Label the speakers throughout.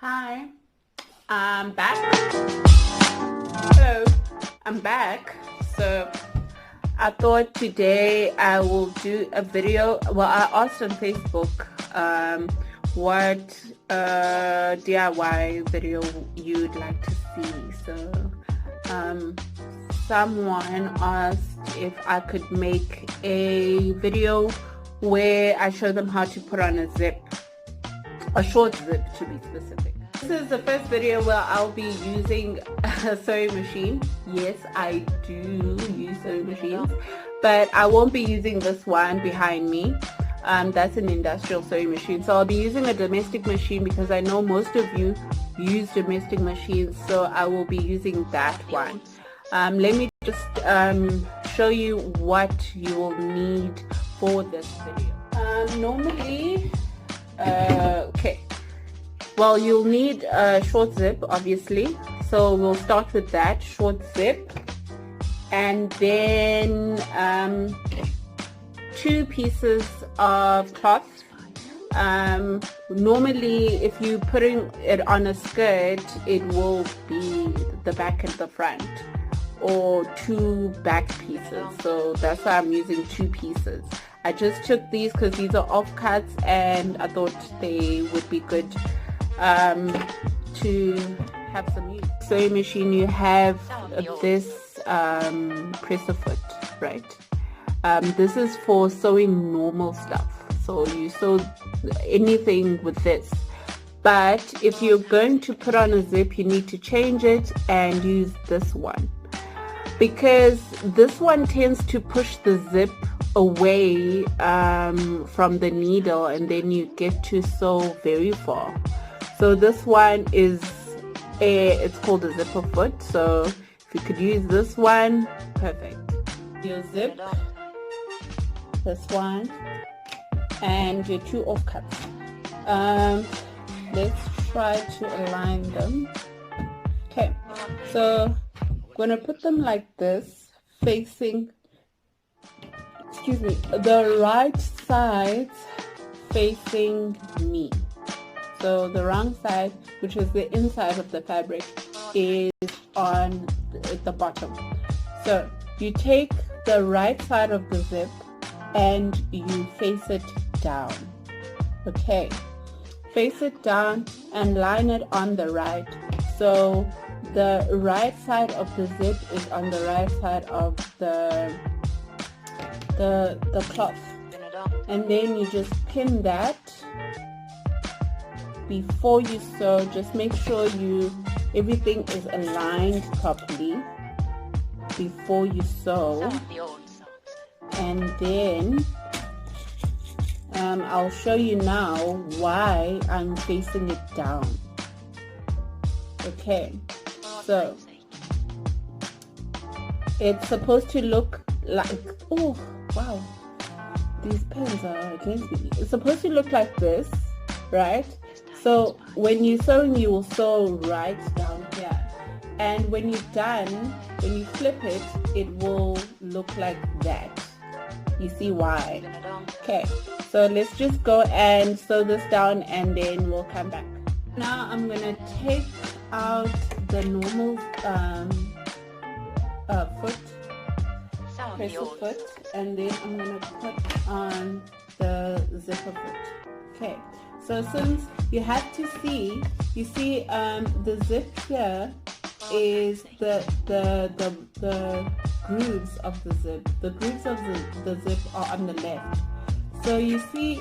Speaker 1: Hi, I'm back. Hello, I'm back. So I thought today I will do a video. Well, I asked on Facebook what DIY video you'd like to see. So someone asked if I could make a video where I show them how to put on a zip, a short zip to be specific. This is the first video where I'll be using a sewing machine. Yes, I do use sewing machines, but I won't be using this one behind me. That's an industrial sewing machine. So I'll be using a domestic machine because I know most of you use domestic machines, so I will be using that one. Let me just show you what you will need for this video. Normally, okay, well, you'll need a short zip, obviously, so we'll start with that short zip, and then 2 pieces of cloth. Normally if you're putting it on a skirt, it will be the back and the front, or 2 back pieces, so that's why I'm using 2 pieces. I just took these because these are offcuts and I thought they would be good to have some use. Sewing machine, you have this presser foot, right? This is for sewing normal stuff, so you sew anything with this. But if you're going to put on a zip, you need to change it and use this one, because this one tends to push the zip away from the needle, and then you get to sew very far. So this one is it's called a zipper foot, so if you could use this one, perfect. Your zip, this one, and your 2 offcuts. Let's try to align them. Okay, so I'm gonna put them like this, facing, excuse me, the right sides facing me. So the wrong side, which is the inside of the fabric, is on the bottom. So you take the right side of the zip and you face it down. Okay, face it down and line it on the right. So the right side of the zip is on the right side of the cloth, and then you just pin that before you sew. Just make sure everything is aligned properly before you sew, and then I'll show you now why I'm facing it down. Okay, so it's supposed to look like, oh wow, these pens are against me. It's supposed to look like this, right? So when you're sewing, you will sew right down here, and when you're done, when you flip it, it will look like that. You see why? Okay, so let's just go and sew this down and then we'll come back. Now I'm gonna take out the normal foot, presser foot, and then I'm gonna put on the zipper foot. Okay, so since you have to see, you see the zip here is the grooves of the zip. The grooves of the zip are on the left. So you see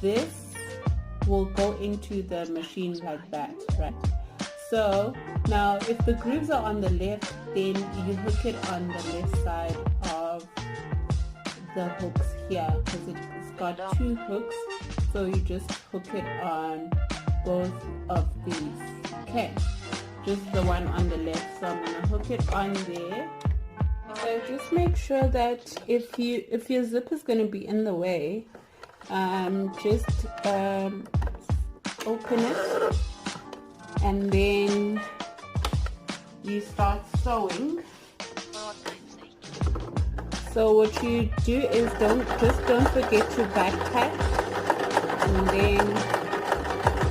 Speaker 1: this will go into the machine like that, right? So now if the grooves are on the left, then you hook it on the left side of the hooks here, because it's got 2 hooks, so you just hook it on both of these. Okay, just the one on the left, so I'm gonna hook it on there. So just make sure that if your zip is going to be in the way, just open it and then you start sewing. So what you do is don't forget to back tack, and then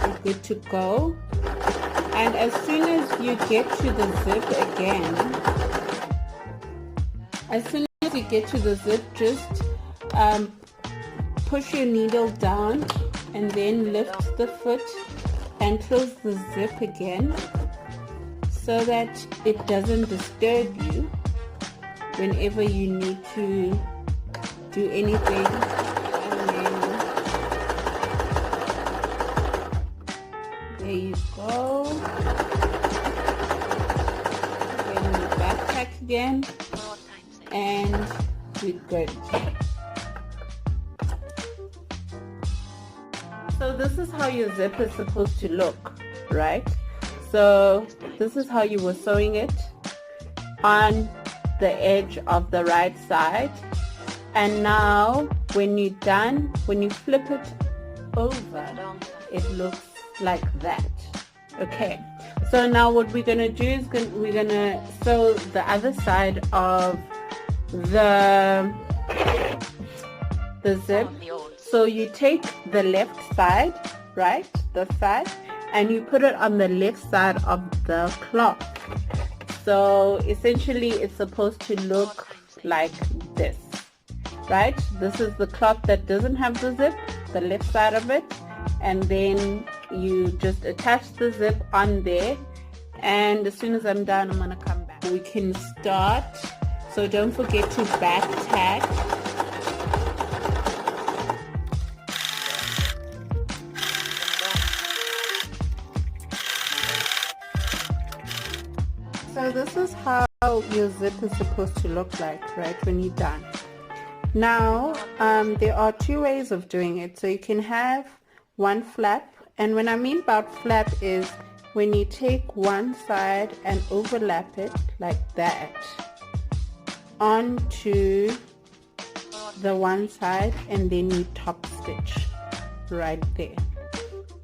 Speaker 1: you're good to go. And as soon as you get to the zip again, just push your needle down and then lift the foot and close the zip again so that it doesn't disturb you whenever you need to do anything. And then there you go. Then the backpack again, and we're good. So this is how your zip is supposed to look, right? So this is how you were sewing it on the edge of the right side. And now when you're done, when you flip it over, it looks like that. Okay, so now what we're gonna do is we're gonna sew the other side of the zip. So you take the left side, right, the side, and you put it on the left side of the cloth. So essentially it's supposed to look like this, right? This is the cloth that doesn't have the zip, the left side of it, and then you just attach the zip on there, and as soon as I'm done, I'm gonna come back. We can start, so don't forget to back tag. So this is how your zip is supposed to look like, right, when you're done. Now, there are two ways of doing it. So you can have one flap, and when I mean about flap is when you take one side and overlap it like that onto the one side, and then you top stitch right there.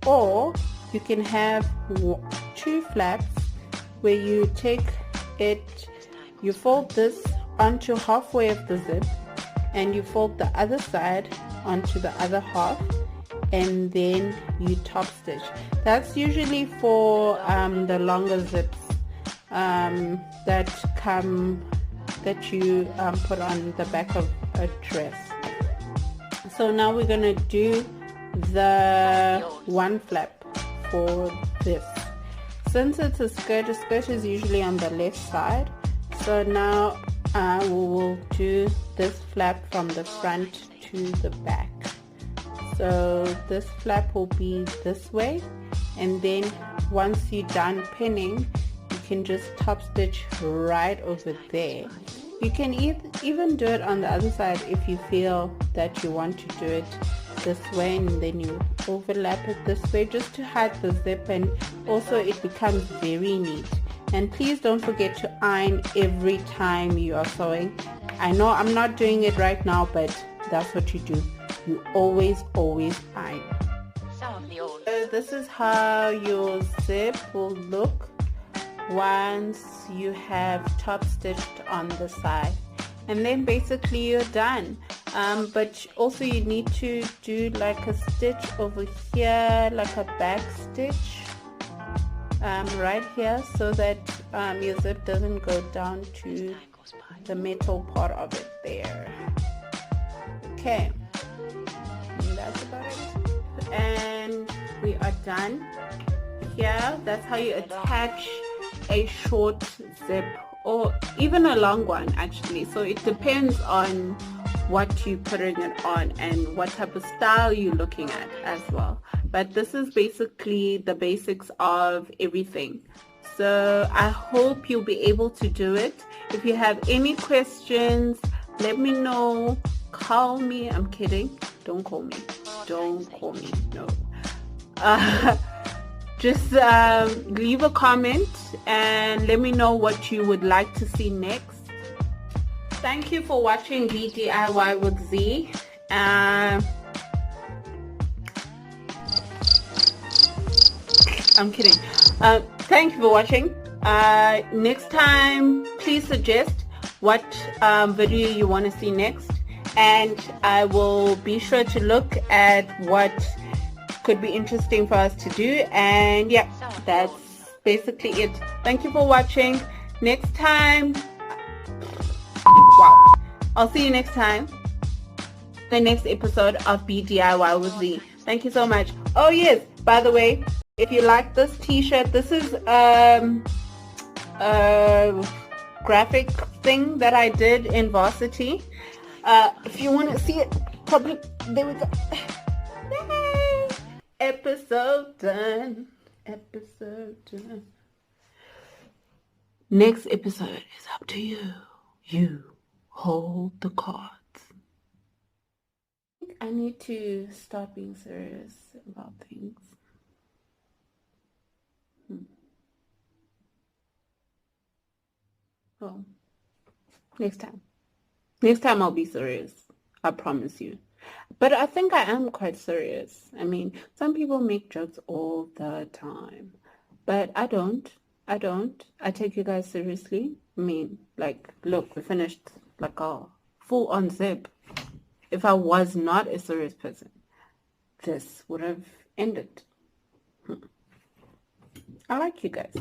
Speaker 1: Or you can have two flaps where you take it, you fold this onto halfway of the zip, and you fold the other side onto the other half, and then you top stitch. That's usually for the longer zips that you put on the back of a dress. So now we're gonna do the one flap for this. Since it's a skirt is usually on the left side, so now we will do this flap from the front to the back. So this flap will be this way, and then once you're done pinning, you can just top stitch right over there. You can even do it on the other side if you feel that you want to do it this way, and then you overlap it this way just to hide the zip, and also it becomes very neat. And please don't forget to iron every time you are sewing. I know I'm not doing it right now, but that's what you do. You always iron. So this is how your zip will look once you have top stitched on the side, and then basically you're done. But also you need to do like a stitch over here, like a back stitch right here, so that your zip doesn't go down to the metal part of it there. Okay, and that's about it, and we are done here. That's how you attach a short zip, or even a long one actually. So it depends on what you're putting it on and what type of style you're looking at as well. But this is basically the basics of everything. So I hope you'll be able to do it. If you have any questions, let me know. Call me. I'm kidding. Don't call me. Don't call me. No. Just leave a comment and let me know what you would like to see next. Thank you for watching DIY with Z. I'm kidding. Thank you for watching. Next time, please suggest what video you want to see next, and I will be sure to look at what could be interesting for us to do. And yeah, that's basically it. Thank you for watching. Next time, wow, I'll see you next time, the next episode of BDIY with Z. Thank you so much. Oh yes, by the way, if you like this t-shirt, this is a graphic thing that I did in varsity. If you want to see it, probably, there we go. Yay! Episode done. Episode done. Next episode is up to you. You hold the cards. I need to start being serious about things. Well, next time. Next time I'll be serious. I promise you. But I think I am quite serious. I mean, some people make jokes all the time. But I don't. I don't. I take you guys seriously. I mean, like, look, we finished like a full-on zip. If I was not a serious person, this would have ended. I like you guys.